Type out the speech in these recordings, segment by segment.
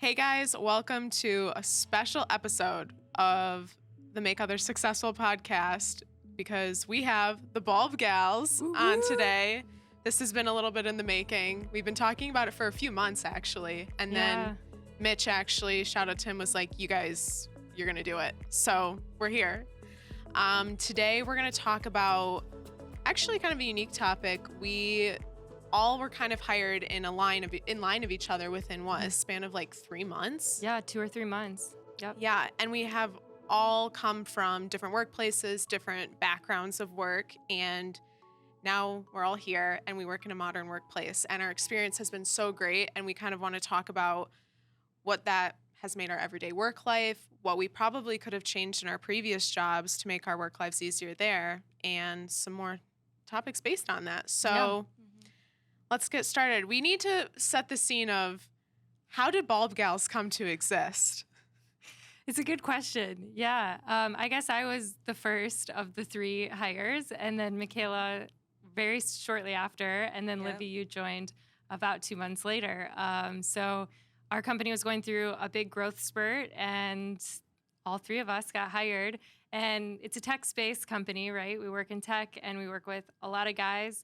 Hey guys, welcome to a special episode of the Make Others Successful podcast because we have the Bulb Gals on today. This has been a little bit in the making. We've been talking about it for a few months actually. And then Mitch actually, shout out to him, was like, you guys, you're going to do it. So we're here. Today we're going to talk about actually kind of a unique topic. We all were kind of hired in line of each other within a span of like 3 months. Yeah, 2 or 3 months. Yep. Yeah, and we have all come from different workplaces, different backgrounds of work, and now we're all here and we work in a modern workplace, and our experience has been so great, and we kind of want to talk about what that has made our everyday work life, what we probably could have changed in our previous jobs to make our work lives easier there, and some more topics based on that. So let's get started. We need to set the scene of how did Bulb Gals come to exist? It's a good question. Yeah. I guess I was the first of the 3 hires, and then Michaela very shortly after, and then Livvy, you joined about 2 months later. So our company was going through a big growth spurt, and all 3 of us got hired. And it's a tech-based company, right? We work in tech, and we work with a lot of guys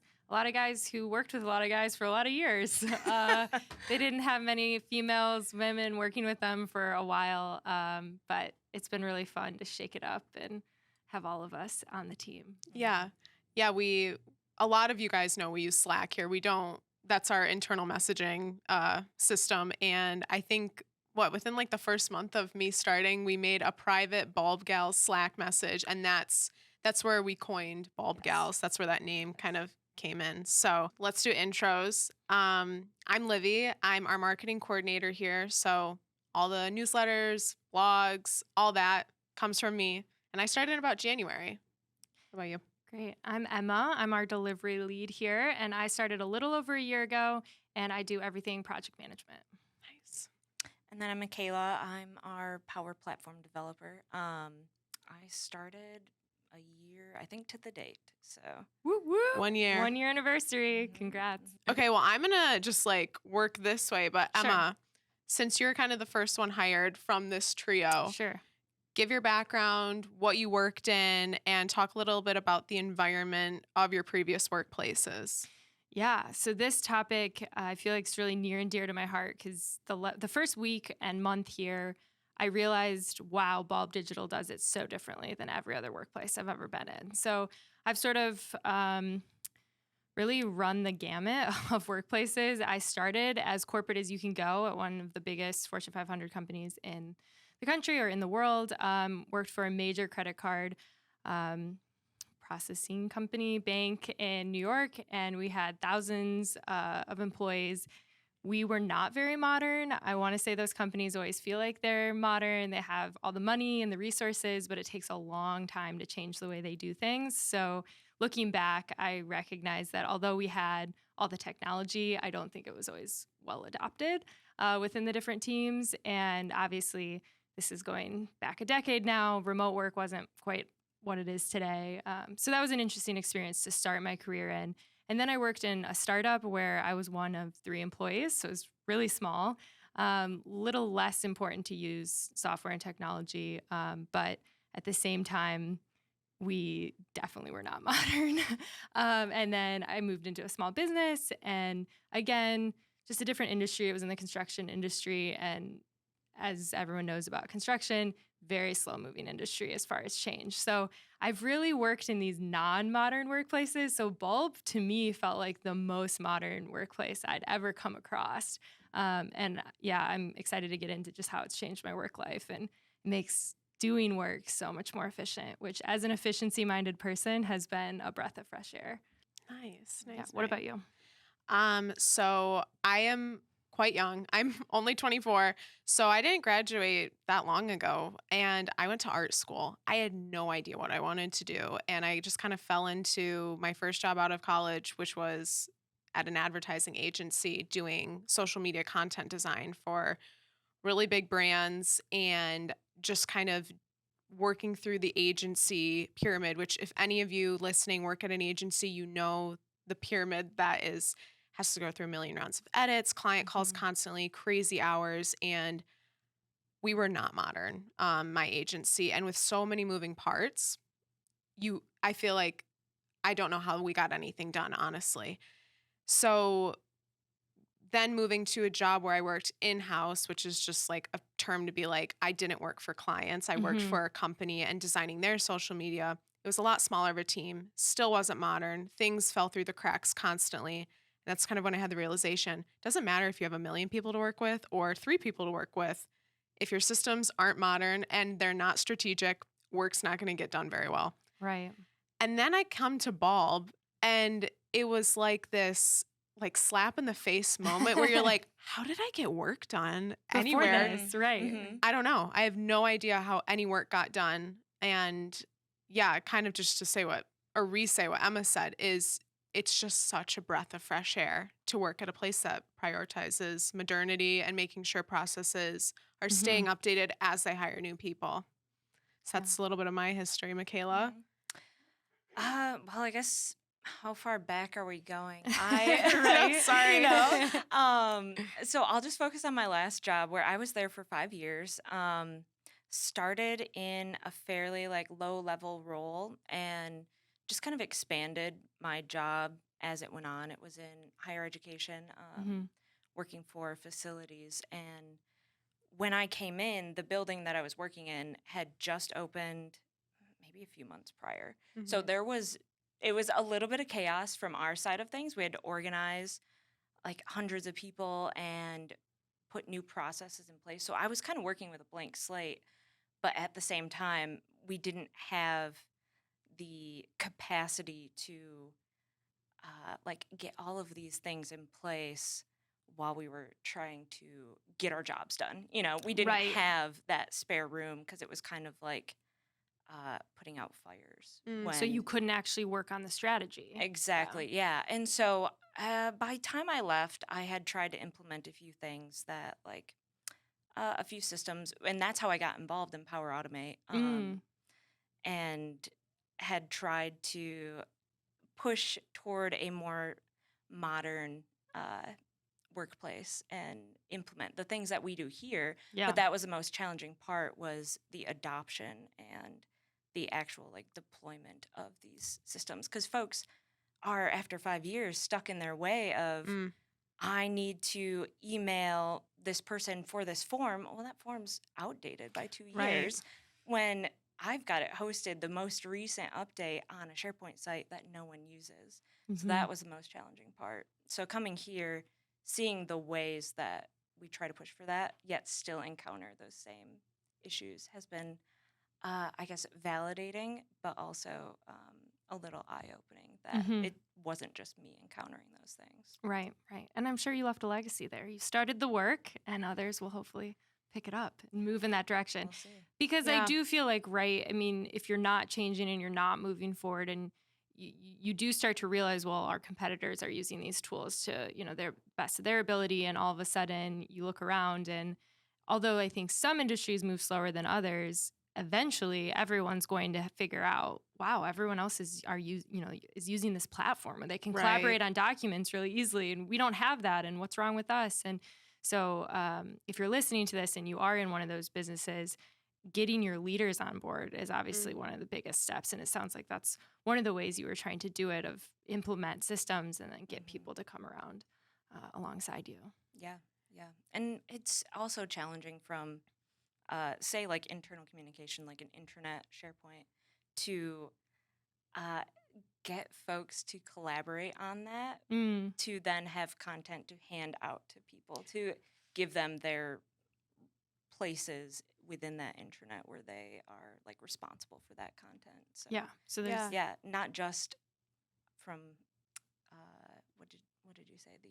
who worked with a lot of guys for a lot of years. They didn't have many women working with them for a while, but it's been really fun to shake it up and have all of us on the team. Yeah. A lot of you guys know we use Slack here. That's our internal messaging system. And I think within like the first month of me starting, we made a private Bulb Gals Slack message, and that's where we coined Bulb Gals. That's where that name kind of came in. So let's do intros. I'm Livvy. I'm our marketing coordinator here. So all the newsletters, blogs, all that comes from me. And I started in about January. What about you? Great. I'm Emma. I'm our delivery lead here, and I started a little over a year ago, and I do everything project management. Nice. And then I'm Michaela. I'm our Power Platform developer. I started a year, I think, to the date. So woo woo. 1 year. 1 year anniversary. Congrats. Okay, well, I'm going to just like work this way. But Emma, since you're kind of the first one hired from this trio, give your background, what you worked in, and talk a little bit about the environment of your previous workplaces. Yeah, so this topic I feel like is really near and dear to my heart because the first week and month here, I realized, wow, Bulb Digital does it so differently than every other workplace I've ever been in. So I've sort of really run the gamut of workplaces. I started as corporate as you can go at one of the biggest Fortune 500 companies in the country or in the world. Worked for a major credit card processing company, bank in New York, and we had thousands of employees. We were not very modern. I want to say those companies always feel like they're modern. They have all the money and the resources, but it takes a long time to change the way they do things. So looking back, I recognize that although we had all the technology, I don't think it was always well adopted within the different teams. And obviously, this is going back a decade now. Remote work wasn't quite what it is today. So that was an interesting experience to start my career in. And then I worked in a startup where I was one of 3 employees, so it was really small, little less important to use software and technology, but at the same time, we definitely were not modern. And then I moved into a small business, and again, just a different industry. It was in the construction industry, and as everyone knows about construction, very slow-moving industry as far as change. So I've really worked in these non-modern workplaces. So Bulb, to me, felt like the most modern workplace I'd ever come across. And yeah, I'm excited to get into just how it's changed my work life and makes doing work so much more efficient, which as an efficiency-minded person has been a breath of fresh air. Nice. Yeah. What about you? So I am quite young. I'm only 24. So I didn't graduate that long ago, and I went to art school. I had no idea what I wanted to do. And I just kind of fell into my first job out of college, which was at an advertising agency doing social media content design for really big brands, and just kind of working through the agency pyramid, which if any of you listening work at an agency, you know the pyramid that has to go through a million rounds of edits, client calls constantly, crazy hours, and we were not modern, my agency. And with so many moving parts, I feel like I don't know how we got anything done, honestly. So then moving to a job where I worked in-house, which is just like a term to be like, I didn't work for clients. I worked for a company and designing their social media. It was a lot smaller of a team, still wasn't modern. Things fell through the cracks constantly. That's kind of when I had the realization, doesn't matter if you have 1 million people to work with or 3 people to work with. If your systems aren't modern and they're not strategic, work's not going to get done very well. Right. And then I come to Bulb, and it was like this like slap in the face moment where you're like, how did I get work done Before anywhere? this, right. I don't know. I have no idea how any work got done. And yeah, kind of just to say or re-say what Emma said is it's just such a breath of fresh air to work at a place that prioritizes modernity and making sure processes are staying updated as they hire new people. So that's a little bit of my history, Michaela. Well, I guess how far back are we going? Right? Sorry. You know. So I'll just focus on my last job where I was there for 5 years. Started in a fairly like low level role and just kind of expanded my job as it went on. It was in higher education, working for facilities. And when I came in, the building that I was working in had just opened maybe a few months prior. So it was a little bit of chaos from our side of things. We had to organize like hundreds of people and put new processes in place. So I was kind of working with a blank slate, but at the same time, we didn't have the capacity to like get all of these things in place while we were trying to get our jobs done. You know, we didn't have that spare room because it was kind of like putting out fires. So you couldn't actually work on the strategy. Exactly, yeah. And so by the time I left, I had tried to implement a few things that like a few systems, and that's how I got involved in Power Automate, and had tried to push toward a more modern workplace and implement the things that we do here. Yeah. But that was the most challenging part, was the adoption and the actual like deployment of these systems, because folks are after 5 years stuck in their way of I need to email this person for this form. Well, that form's outdated by 2 years when I've got it hosted, the most recent update on a SharePoint site that no one uses. So that was the most challenging part. So coming here, seeing the ways that we try to push for that, yet still encounter those same issues has been, I guess, validating, but also a little eye-opening that it wasn't just me encountering those things. Right. And I'm sure you left a legacy there. You started the work, and others will hopefully pick it up and move in that direction. We'll see. Because I do feel like, I mean, if you're not changing and you're not moving forward, and you do start to realize, well, our competitors are using these tools to, their best of their ability, and all of a sudden you look around, and although I think some industries move slower than others, eventually everyone's going to figure out, wow, everyone else is using this platform where they can collaborate on documents really easily, and we don't have that, and what's wrong with us? And so if you're listening to this and you are in one of those businesses, getting your leaders on board is obviously one of the biggest steps. And it sounds like that's one of the ways you were trying to do it, of implement systems and then get people to come around alongside you. Yeah. And it's also challenging from, say, like internal communication, like an intranet, SharePoint, to get folks to collaborate on that, to then have content to hand out to people, to give them their places within that intranet where they are like responsible for that content. So So there's not just from what did you say, the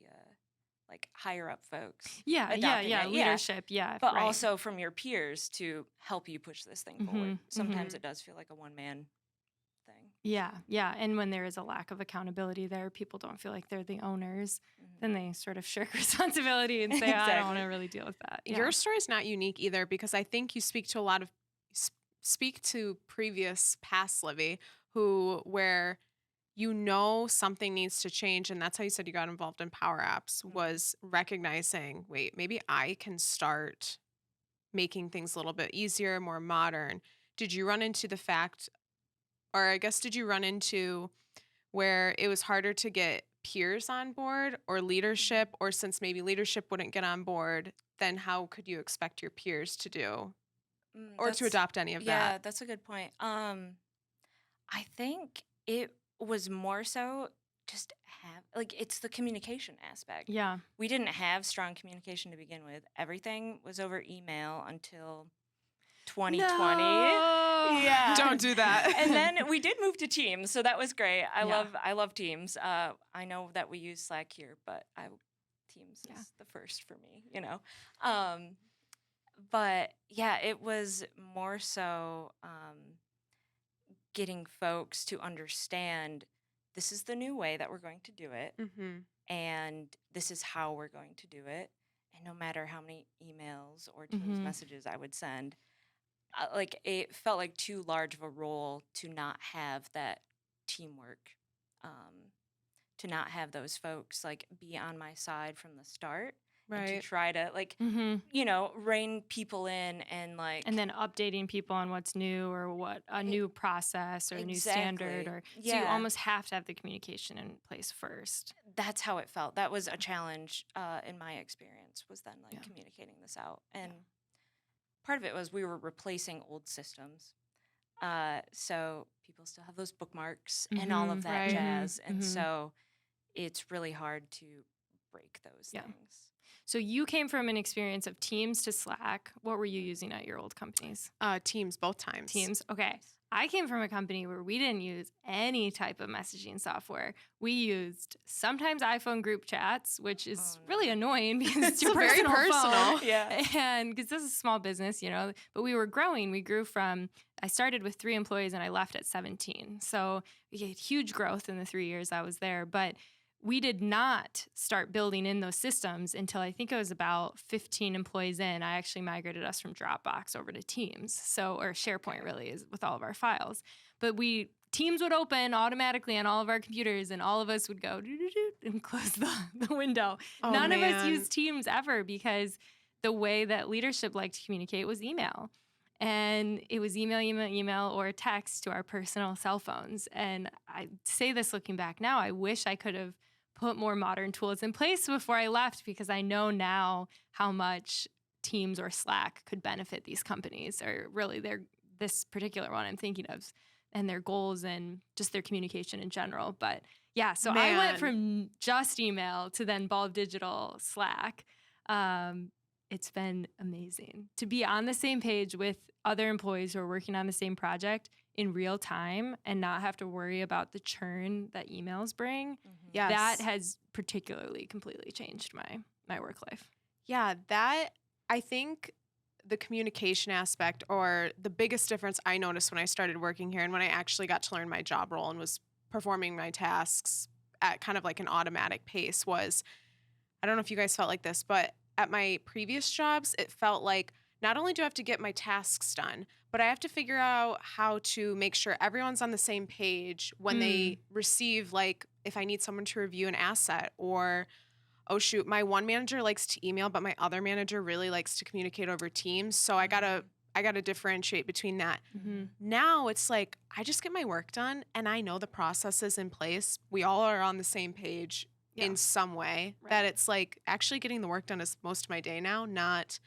like higher up folks, leadership, but also from your peers to help you push this thing forward. Sometimes it does feel like a one-man thing. And when there is a lack of accountability there, people don't feel like they're the owners, then they sort of shirk responsibility and say, I don't want to really deal with that. Your story's not unique either, because I think you speak to previous past Livvy where you know something needs to change, and that's how you said you got involved in Power Apps, was recognizing, wait, maybe I can start making things a little bit easier, more modern. Did you run into the fact, or I guess did you run into where it was harder to get peers on board or leadership, or since maybe leadership wouldn't get on board, then how could you expect your peers to do or to That's adopt any of yeah, that? that's a good point. I think it was more so just have like it's the communication aspect. Yeah. We didn't have strong communication to begin with. Everything was over email until 2020. No. Yeah. Don't do that. And then we did move to Teams, so that was great. I Yeah. love Teams. I know that we use Slack here, but Teams Yeah. is the first for me, you know. But yeah, it was more so getting folks to understand this is the new way that we're going to do it, Mm-hmm. and this is how we're going to do it. And no matter how many emails or Teams messages I would send, like it felt like too large of a role to not have that teamwork, to not have those folks like be on my side from the start, and to Right. try to like rein people in and like And then updating people on what's new or what a new process or a new standard, exactly. or so you Yeah. almost have to have the communication in place first. That's how it felt. That was a challenge in my experience, was then like Yeah. communicating this out. And part of it was we were replacing old systems. So people still have those bookmarks and all of that right. jazz. And so it's really hard to break those Yeah. things. So you came from an experience of Teams to Slack. What were you using at your old companies? Teams, both times. Teams. Okay. I came from a company where we didn't use any type of messaging software. We used sometimes iPhone group chats, which is really annoying because it's your very personal phone. personal. Yeah. And because this is a small business, but we were growing. We grew I started with 3 employees and I left at 17. So we had huge growth in the 3 years I was there. But we did not start building in those systems until I think it was about 15 employees in. I actually migrated us from Dropbox over to Teams, or SharePoint really is with all of our files. But Teams would open automatically on all of our computers, and all of us would go and close the window. Oh, None of us man. used Teams ever because the way that leadership liked to communicate was email. And it was email, or text to our personal cell phones. And I say this looking back now, I wish I could have put more modern tools in place before I left, because I know now how much Teams or Slack could benefit these companies, or really this particular one I'm thinking of, and their goals and just their communication in general. But yeah, so I went Man. from just email to then Ball of Digital Slack. It's been amazing to be on the same page with other employees who are working on the same project in real time and not have to worry about the churn that emails bring. Yes. That has particularly completely changed my work life. Yeah, that, I think the communication aspect, or the biggest difference I noticed when I started working here and when I actually got to learn my job role and was performing my tasks at kind of like an automatic pace, was, I don't know if you guys felt like this, but at my previous jobs, it felt like not only do I have to get my tasks done, but I have to figure out how to make sure everyone's on the same page when they receive, like, if I need someone to review an asset, or, oh shoot, my one manager likes to email, but my other manager really likes to communicate over Teams. So I gotta differentiate between that. Now it's like, I just get my work done and I know the process is in place. We all are on the same page in some way, that it's like actually getting the work done is most of my day now, not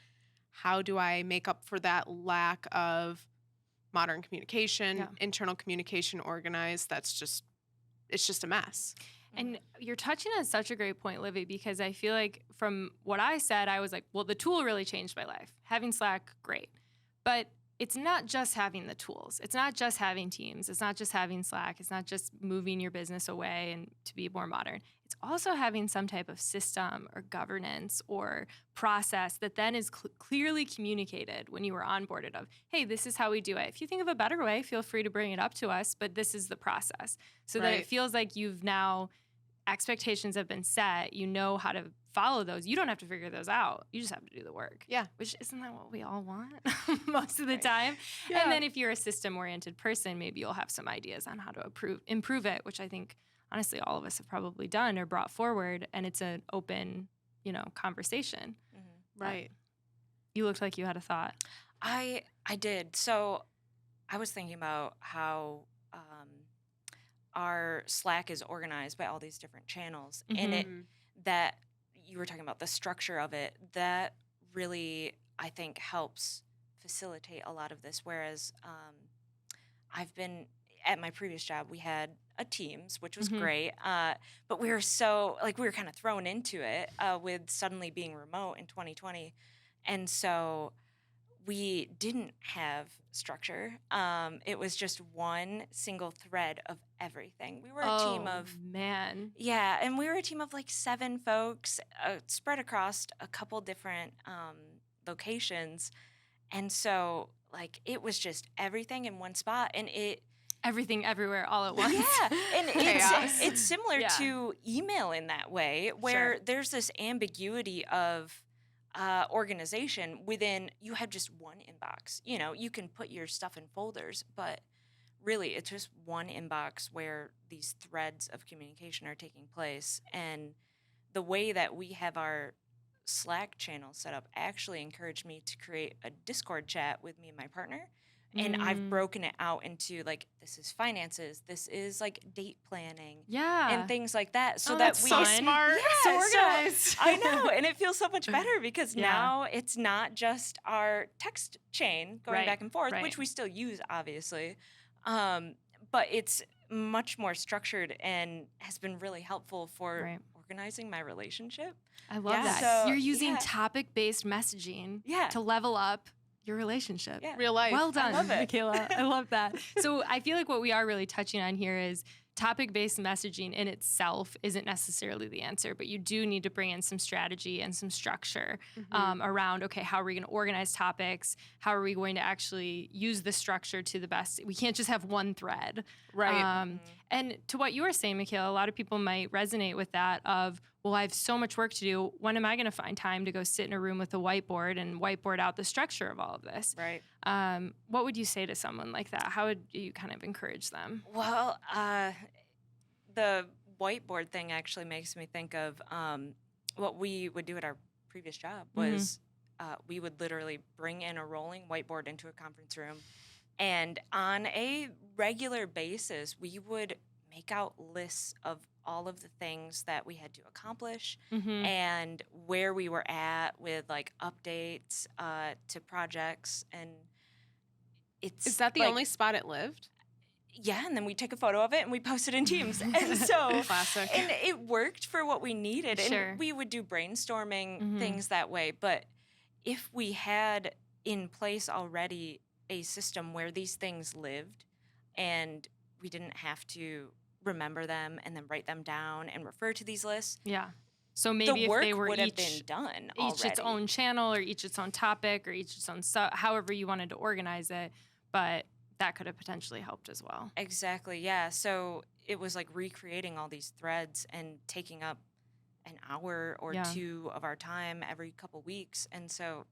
how do I make up for that lack of modern communication, internal communication organized. It's just a mess. And you're touching on such a great point, Livvy, because I feel like from what I said, I was like, well, the tool really changed my life. Having Slack, great. But it's not just having the tools. It's not just having Teams. It's not just having Slack. It's not just moving your business away and to be more modern. It's also having some type of system or governance or process that then is clearly communicated when you were onboarded of, hey, this is how we do it. If you think of a better way, feel free to bring it up to us, but this is the process. So that it feels like you've now, expectations have been set, you know how to follow those. You don't have to figure those out. You just have to do the work. Yeah. Which isn't that what we all want most of the Right. time? Yeah. And then if you're a system-oriented person, maybe you'll have some ideas on how to improve it, which I think honestly all of us have probably done or brought forward, and it's an open, conversation. Right. You looked like you had a thought. I did. So I was thinking about how our Slack is organized by all these different channels, and Mhm. that you were talking about the structure of it, that really, I think, helps facilitate a lot of this. Whereas I've been at my previous job, we had a Teams, which was Mhm. great, but we were kind of thrown into it with suddenly being remote in 2020, and so we didn't have structure. It was just one single thread of everything. We were a team of man. yeah, and we were a team of like 7 folks spread across a couple different locations. And so, like, it was just everything in one spot. And Everything everywhere all at once. yeah, and Chaos. it's similar Yeah. to email in that way, where Sure. there's this ambiguity of organization within, you have just one inbox. You can put your stuff in folders, but really it's just one inbox where these threads of communication are taking place. And the way that we have our Slack channel set up actually encouraged me to create a Discord chat with me and my partner. And I've broken it out into like, this is finances, this is like date planning Yeah. and things like that. So Oh, that that's we So fun. smart. Yeah, So so organized. I know, and it feels so much better because Yeah. now it's not just our text chain going Right, back and forth, right. which we still use, obviously, but it's much more structured and has been really helpful for Right. organizing my relationship. I love Yeah. that. So, You're using yeah. topic-based messaging Yeah. to level up your relationship. Yeah. Real life. Well done, love it. Michaela. I love that. So I feel like what we are really touching on here is topic-based messaging in itself isn't necessarily the answer, but you do need to bring in some strategy and some structure around, okay, how are we going to organize topics? How are we going to actually use the structure to the best? We can't just have one thread. Right. And to what you were saying, Michaela, a lot of people might resonate with that of, well, I have so much work to do. When am I going to find time to go sit in a room with a whiteboard and whiteboard out the structure of all of this? Right. What would you say to someone like that? How would you kind of encourage them? Well, the whiteboard thing actually makes me think of what we would do at our previous job was we would literally bring in a rolling whiteboard into a conference room, and on a regular basis, we would make out lists of all of the things that we had to accomplish and where we were at with like updates to projects. And Is that the like, only spot it lived? yeah, and then we take a photo of it and we post it in Teams. And so Classic. and it worked for what we needed. Sure. And we would do brainstorming things that way. But if we had in place already a system where these things lived and we didn't have to remember them and then write them down and refer to these lists, Yeah. So maybe the if work they were would have each been done its already. own channel or each its own topic or each its own however you wanted to organize it, but that could have potentially helped as well. Exactly, yeah. So it was like recreating all these threads and taking up an hour or Yeah. two of our time every couple weeks. And so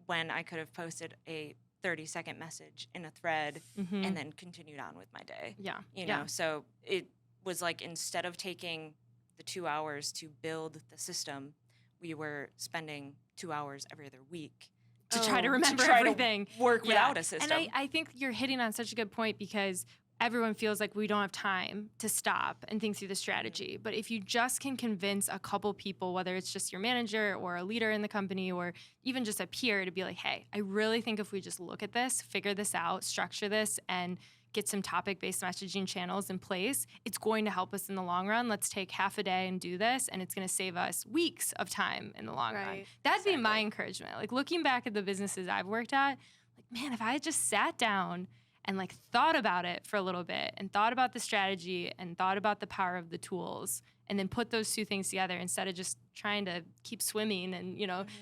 when I could have posted a 30-second message in a thread and then continued on with my day, Yeah. you know, so it was like instead of taking the 2 hours to build the system, we were spending 2 hours every other week To try to remember try everything. to work Yeah. without a system. And I think you're hitting on such a good point because everyone feels like we don't have time to stop and think through the strategy. But if you just can convince a couple people, whether it's just your manager or a leader in the company or even just a peer, to be like, hey, I really think if we just look at this, figure this out, structure this, and get some topic-based messaging channels in place, it's going to help us in the long run. Let's take half a day and do this, and it's going to save us weeks of time in the long run. Right. That'd be my encouragement. Like looking back at the businesses I've worked at, like, man, if I had just sat down and like thought about it for a little bit and thought about the strategy and thought about the power of the tools and then put those two things together instead of just trying to keep swimming and,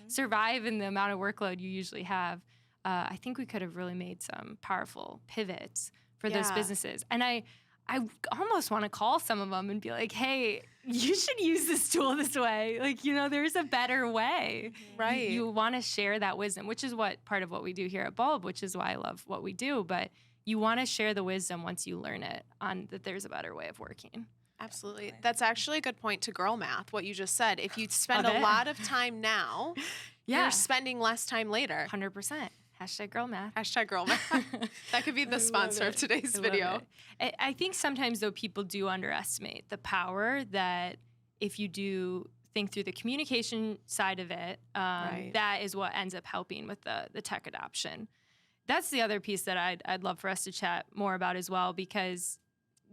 survive in the amount of workload you usually have, I think we could have really made some powerful pivots for those Yeah. businesses. And I I almost want to call some of them and be like, hey, you should use this tool this way. Like, there's a better way. Right. You want to share that wisdom, which is what part of what we do here at Bulb, which is why I love what we do. But you want to share the wisdom once you learn it on that there's a better way of working. Absolutely. That's actually a good point to girl math, what you just said. If you spend Love a it. lot of time now, you're spending less time later. 100%. Hashtag girl math. Hashtag girl math. That could be the sponsor of today's video. I think sometimes, though, people do underestimate the power that if you do think through the communication side of it, that is what ends up helping with the tech adoption. That's the other piece that I'd love for us to chat more about as well, because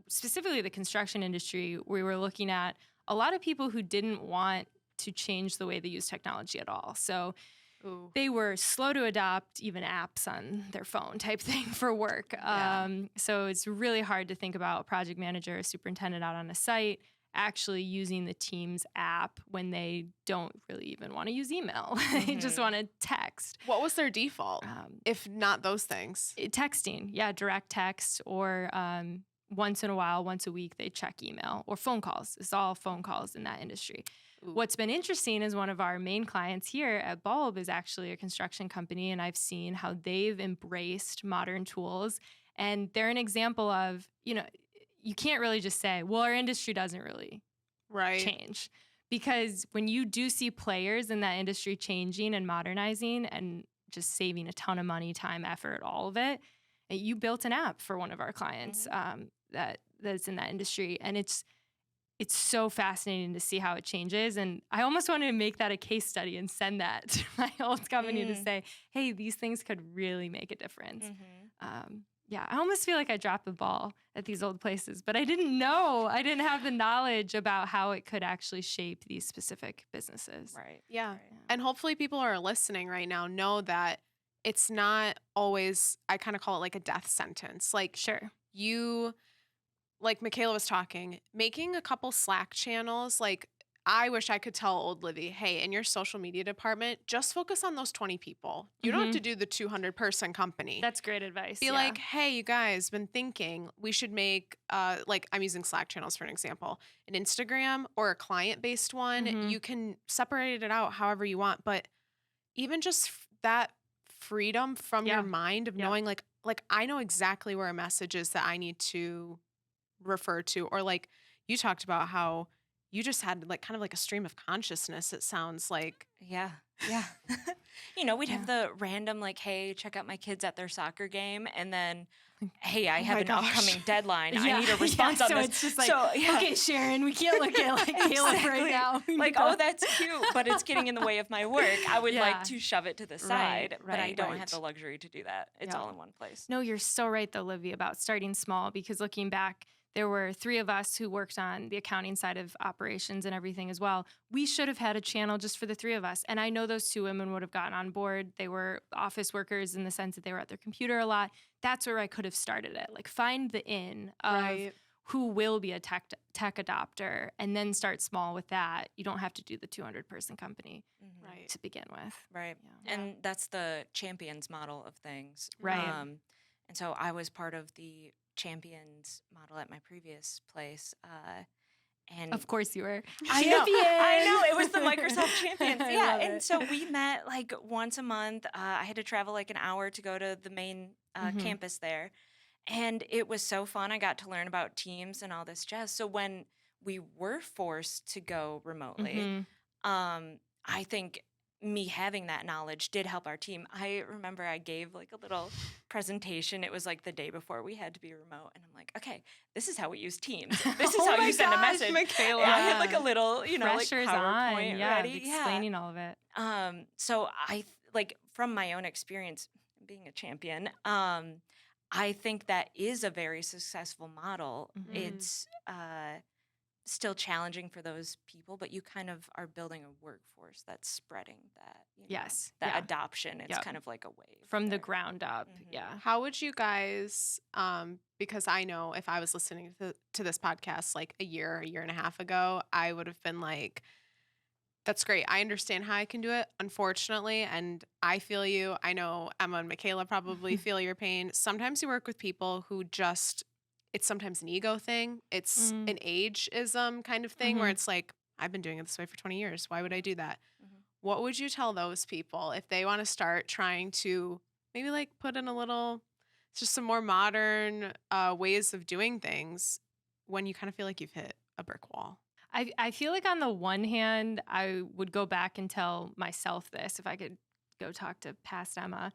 specifically the construction industry, we were looking at a lot of people who didn't want to change the way they use technology at all. So they were slow to adopt even apps on their phone type thing for work. So it's really hard to think about a project manager, a superintendent out on a site actually using the Teams app when they don't really even want to use email. They just want to text. What was their default, if not those things? Texting, direct text, or once in a while, once a week, they check email, or phone calls. It's all phone calls in that industry. What's been interesting is one of our main clients here at Bulb is actually a construction company, and I've seen how they've embraced modern tools. And they're an example of, you can't really just say, well, our industry doesn't really change. Because when you do see players in that industry changing and modernizing and just saving a ton of money, time, effort, all of it, you built an app for one of our clients that's in that industry. And it's so fascinating to see how it changes. And I almost wanted to make that a case study and send that to my old company to say, hey, these things could really make a difference. I almost feel like I dropped the ball at these old places, but I didn't know. I didn't have the knowledge about how it could actually shape these specific businesses. Right. Yeah. And hopefully people who are listening right now know that it's not always, I kind of call it like a death sentence. Like, like Michaela was talking, making a couple Slack channels, like I wish I could tell old Livvy, hey, in your social media department, just focus on those 20 people. You don't have to do the 200-person company. That's great advice. Be like, hey, you guys, been thinking we should make, like I'm using Slack channels for an example, an Instagram or a client-based one. You can separate it out however you want. But even just that freedom from your mind of knowing like I know exactly where a message is that I need to refer to, or like you talked about how you just had like kind of like a stream of consciousness, it sounds like. Yeah. We'd have the random like, hey, check out my kids at their soccer game. And then, hey, I have an upcoming deadline. I need a response on so this. It's just like, okay, Sharon, we can't look at like Caleb right now. Like, oh, that's cute, but it's getting in the way of my work. I would like to shove it to the side, but I don't have the luxury to do that. It's all in one place. No, you're so right though, Livvy, about starting small, because looking back, there were 3 of us who worked on the accounting side of operations and everything as well. We should have had a channel just for the 3 of us. And I know those 2 women would have gotten on board. They were office workers in the sense that they were at their computer a lot. That's where I could have started it. Like find the in of who will be a tech adopter and then start small with that. You don't have to do the 200-person company to begin with. Right. Yeah. And that's the champions model of things. Right. And so I was part of the champions model at my previous place. And of course you were. I know. It was the Microsoft champions. And so we met like once a month. I had to travel like an hour to go to the main campus there. And it was so fun. I got to learn about Teams and all this jazz. So when we were forced to go remotely, I think me having that knowledge did help our team. I remember I gave like a little presentation. It was like the day before we had to be remote. And I'm like, okay, this is how we use Teams. This is how you send a message. Michaela. I had like a little, pressure's like PowerPoint on. ready. Explaining all of it. So I like from my own experience being a champion, I think that is a very successful model. It's still challenging for those people, but you kind of are building a workforce that's spreading that adoption. It's kind of like a wave from the ground up. How would you guys, because I know if I was listening to this podcast like a year and a half ago, I would have been like, that's great. I understand how I can do it, unfortunately, and I feel you. I know Emma and Michaela probably feel your pain. Sometimes you work with people who just, it's sometimes an ego thing. It's Mm. an ageism kind of thing where Mhm. it's like, I've been doing it this way for 20 years. Why would I do that? Mhm. What would you tell those people if they want to start trying to maybe like put in a little, just some more modern ways of doing things when you kind of feel like you've hit a brick wall? I feel like on the one hand, I would go back and tell myself this, if I could go talk to past Emma,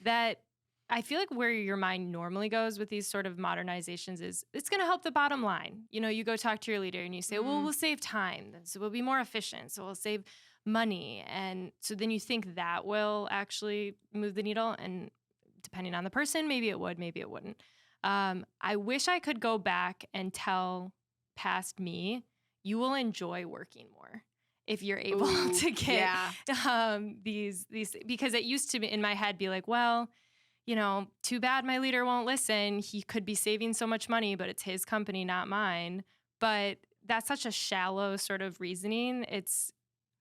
that I feel like where your mind normally goes with these sort of modernizations is it's going to help the bottom line. You know, you go talk to your leader and you say, well, Mm. we'll save time. So we'll be more efficient. So we'll save money. And so then you think that will actually move the needle. And depending on the person, maybe it would, maybe it wouldn't. I wish I could go back and tell past me, you will enjoy working more if you're able Ooh, to get yeah. these because it used to be in my head be like, well, you know, too bad my leader won't listen. He could be saving so much money, but it's his company, not mine. But that's such a shallow sort of reasoning.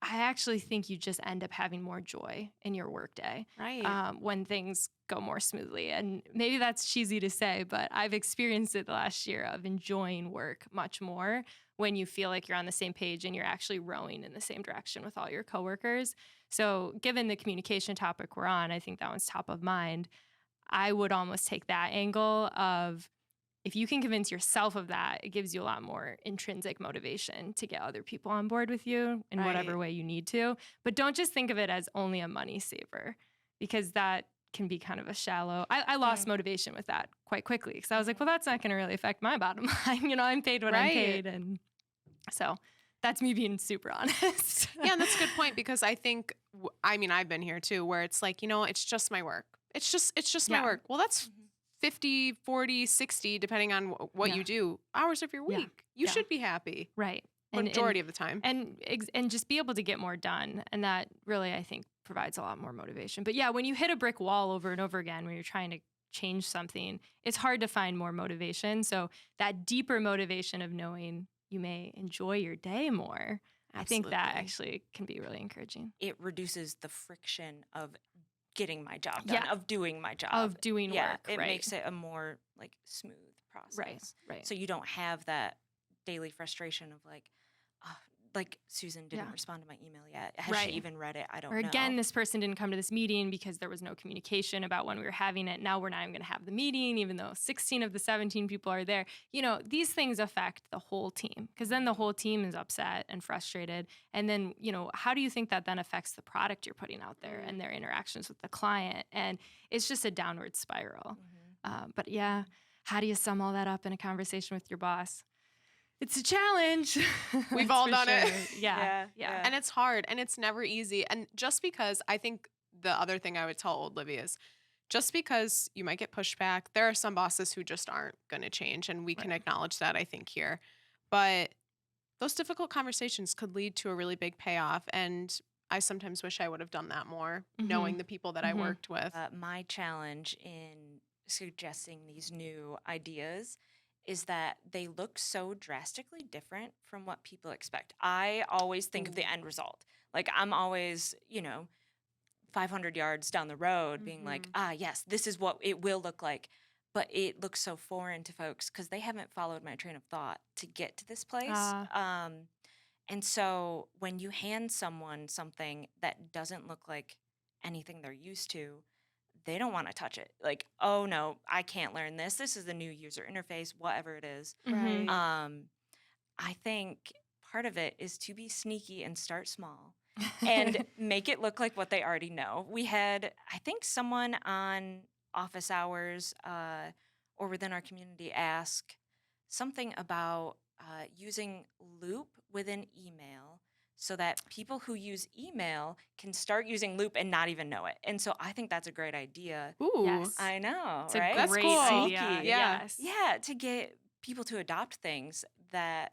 I actually think you just end up having more joy in your workday Right. when things go more smoothly. And maybe that's cheesy to say, but I've experienced it the last year of enjoying work much more when you feel like you're on the same page and you're actually rowing in the same direction with all your coworkers. So, given the communication topic we're on, I think that one's top of mind. I would almost take that angle of if you can convince yourself of that, it gives you a lot more intrinsic motivation to get other people on board with you in whatever Right. way you need to. But don't just think of it as only a money saver because that can be kind of a shallow. I lost motivation with that quite quickly because I was like, well, that's not going to really affect my bottom line. You know, I'm paid what I'm Right. paid. And so that's me being super honest. Yeah, and that's a good point because I think, I mean, I've been here too, where it's like, it's just my work. It's just my Yeah. work. Well, that's Mhm. 50, 40, 60, depending on what Yeah. you do, hours of your Yeah. week. You Yeah. should be happy Right. majority of the time. And just be able to get more done. And that really, I think, provides a lot more motivation. But yeah, when you hit a brick wall over and over again, when you're trying to change something, it's hard to find more motivation. So that deeper motivation of knowing you may enjoy your day more, I think that Absolutely. actually can be really encouraging. It reduces the friction of getting my job Yeah. done, of doing my job. Of doing Yeah, work, it right? makes it a more like smooth process. Right. So you don't have that daily frustration of like Susan didn't Yeah. respond to my email yet. Has Right. she even read it? I don't Or know. again, this person didn't come to this meeting because there was no communication about when we were having it. Now we're not even going to have the meeting, even though 16 of the 17 people are there. You know, these things affect the whole team because then the whole team is upset and frustrated. And then, how do you think that then affects the product you're putting out there and their interactions with the client? And it's just a downward spiral. But yeah, how do you sum all that up in a conversation with your boss? It's a challenge. We've That's all for done it. sure. Yeah. And it's hard and it's never easy. And just because I think the other thing I would tell old Livvy is just because you might get pushed back, there are some bosses who just aren't going to change. And we can Right. acknowledge that, I think, here. But those difficult conversations could lead to a really big payoff. And I sometimes wish I would have done that more, knowing the people that I worked with. My challenge in suggesting these new ideas is that they look so drastically different from what people expect. I always think of the end result. Like I'm always, 500 yards down the road being like, yes, this is what it will look like. But it looks so foreign to folks because they haven't followed my train of thought to get to this place. And so when you hand someone something that doesn't look like anything they're used to, they don't want to touch it. Like, oh no, I can't learn this. This is the new user interface, whatever it is. Right. I think part of it is to be sneaky and start small and make it look like what they already know. We had, I think, someone on office hours or within our community ask something about using Loop within email so that people who use email can start using Loop and not even know it. And so I think that's a great idea. Ooh. Yes. I know, It's right? a That's great cool. idea. Sneaky. Yeah. Yes. Yeah, to get people to adopt things that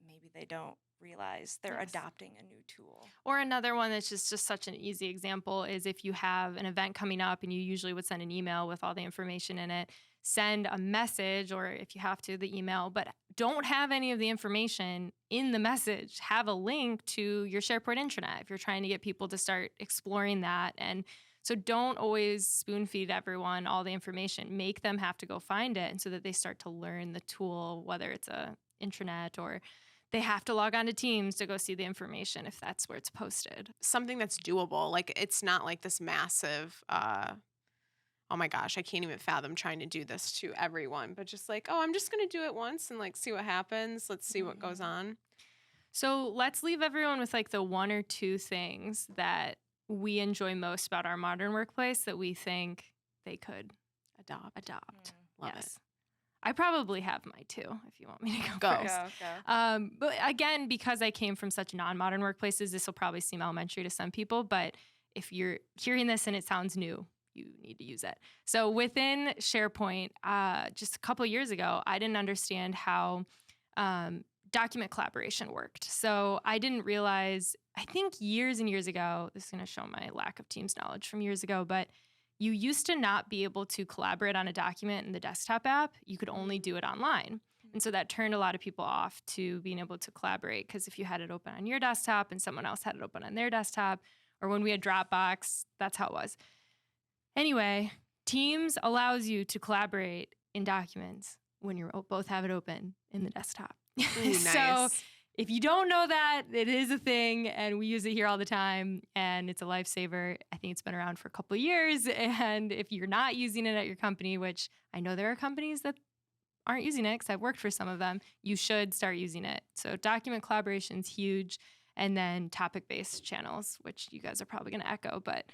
maybe they don't realize they're Yes. adopting a new tool. Or another one that's just such an easy example is if you have an event coming up and you usually would send an email with all the information in it, send a message or if you have to, the email, but don't have any of the information in the message. Have a link to your SharePoint intranet if you're trying to get people to start exploring that. And So don't always spoon feed everyone all the information. Make them have to go find it, and so that they start to learn the tool, whether it's a intranet or they have to log on to Teams to go see the information if that's where it's posted. Something that's doable. Like, it's not like this massive, oh my gosh, I can't even fathom trying to do this to everyone, but just like, oh, I'm just going to do it once and like see what happens. Let's see what goes on. So let's leave everyone with like the one or two things that we enjoy most about our modern workplace that we think they could adopt. Love Yes. it. I probably have my two if you want me to Go. first. Go. But again, because I came from such non-modern workplaces, this will probably seem elementary to some people, but if you're hearing this and it sounds new, you need to use it. So within SharePoint, just a couple years ago, I didn't understand how document collaboration worked. So I didn't realize, I think years and years ago, this is going to show my lack of Teams knowledge from years ago, but you used to not be able to collaborate on a document in the desktop app. You could only do it online. And so that turned a lot of people off to being able to collaborate, because if you had it open on your desktop and someone else had it open on their desktop, or when we had Dropbox, that's how it was. Anyway, Teams allows you to collaborate in documents when you both have it open in the desktop. Ooh, nice. So if you don't know that, it is a thing, and we use it here all the time, and it's a lifesaver. I think it's been around for a couple of years, and if you're not using it at your company, which I know there are companies that aren't using it because I've worked for some of them, you should start using it. So document collaboration is huge, and then topic-based channels, which you guys are probably going to echo, but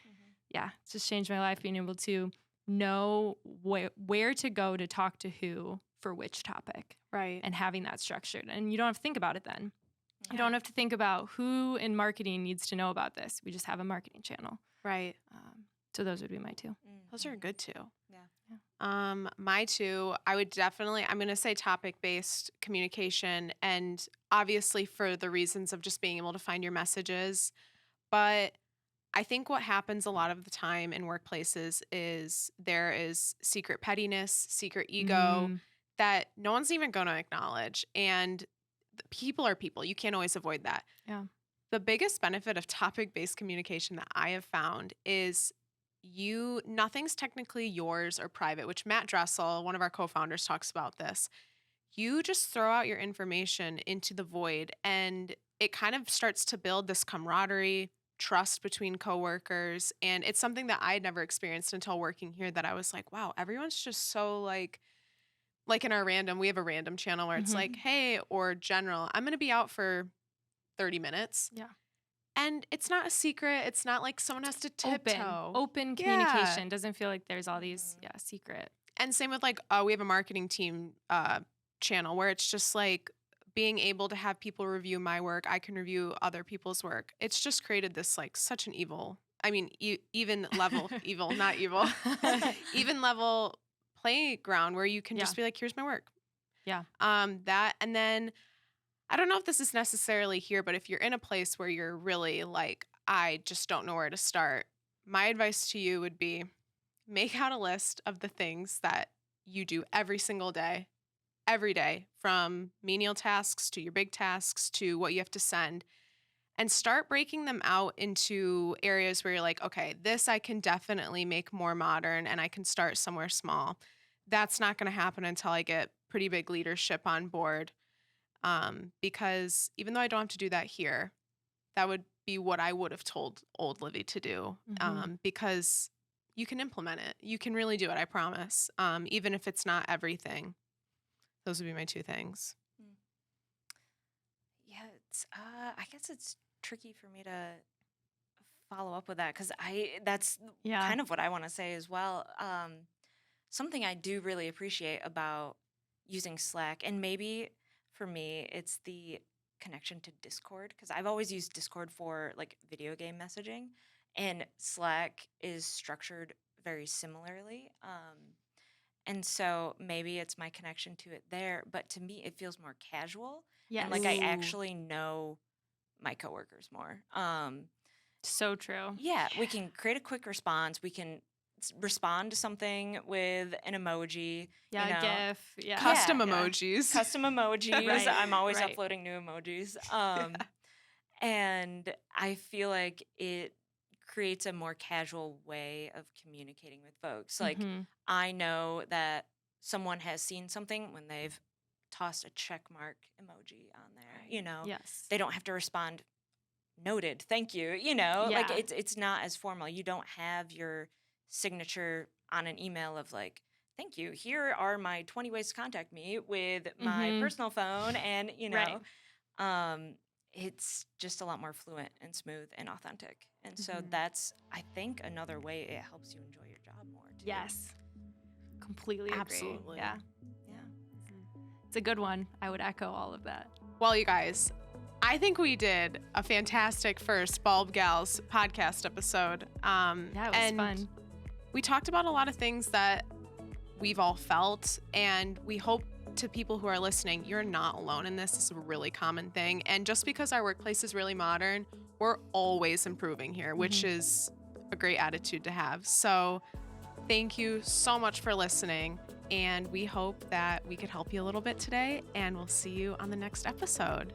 yeah, it's just changed my life being able to know where to go to talk to who for which topic. Right. And having that structured. And you don't have to think about it then. You don't have to think about who in marketing needs to know about this. We just have a marketing channel. Right. So those would be my two. Those are good too. Yeah. My two, I'm going to say topic-based communication, and obviously for the reasons of just being able to find your messages. But I think what happens a lot of the time in workplaces is there is secret pettiness, secret ego that no one's even going to acknowledge. And people are people. You can't always avoid that. Yeah. The biggest benefit of topic-based communication that I have found is nothing's technically yours or private, which Matt Dressel, one of our co-founders, talks about this. You just throw out your information into the void, and it kind of starts to build this camaraderie, trust between coworkers. And it's something that I had never experienced until working here, that I was like, wow, everyone's just so like in our we have a random channel where it's like, hey, or general, I'm going to be out for 30 minutes. Yeah. And it's not a secret. It's not like someone has to tiptoe. Open communication. Doesn't feel like there's all these, secret. And same with like, we have a marketing team channel where it's just like being able to have people review my work. I can review other people's work. It's just created this like such an even level, evil, not evil, even level playground where you can just be like, here's my work. Yeah. That, and then I don't know if this is necessarily here, but if you're in a place where you're really like, I just don't know where to start, my advice to you would be make out a list of the things that you do every single day, every day, from menial tasks to your big tasks to what you have to send, and start breaking them out into areas where you're like, okay, this I can definitely make more modern, and I can start somewhere small. That's not going to happen until I get pretty big leadership on board. Because even though I don't have to do that here, that would be what I would have told old Livvy to do. Because you can implement it. You can really do it, I promise. Even if it's not everything. Those would be my two things. Yeah, I guess it's tricky for me to follow up with that, because that's kind of what I want to say as well. Something I do really appreciate about using Slack, and maybe for me it's the connection to Discord, because I've always used Discord for like video game messaging, and Slack is structured very similarly. And so maybe it's my connection to it there, but to me it feels more casual. Yes. And like I actually know my coworkers more. So true. Yeah, we can create a quick response. We can respond to something with an emoji. GIF. Yeah. Custom emojis. Custom emojis. Right, I'm always right. uploading new emojis. And I feel like it creates a more casual way of communicating with folks. Like, Mhm. I know that someone has seen something when they've tossed a check mark emoji on there, Yes. they don't have to respond noted, thank you, like Yeah. it's not as formal. You don't have your signature on an email of like, thank you, here are my 20 ways to contact me with my Mhm. personal phone, and Right. um it's just a lot more fluent and smooth and authentic. And so Mhm. that's, I think, another way it helps you enjoy your job more too. Yes. Completely agree. Absolutely. Yeah. Yeah. It's a good one. I would echo all of that. Well, you guys, I think we did a fantastic first Bulb Gals podcast episode. Yeah, it was and fun. we talked about a lot of things that we've all felt, and we hope to people who are listening, you're not alone in this. This is a really common thing. And just because our workplace is really modern, we're always improving here, which is a great attitude to have. So thank you so much for listening. And we hope that we could help you a little bit today. And we'll see you on the next episode.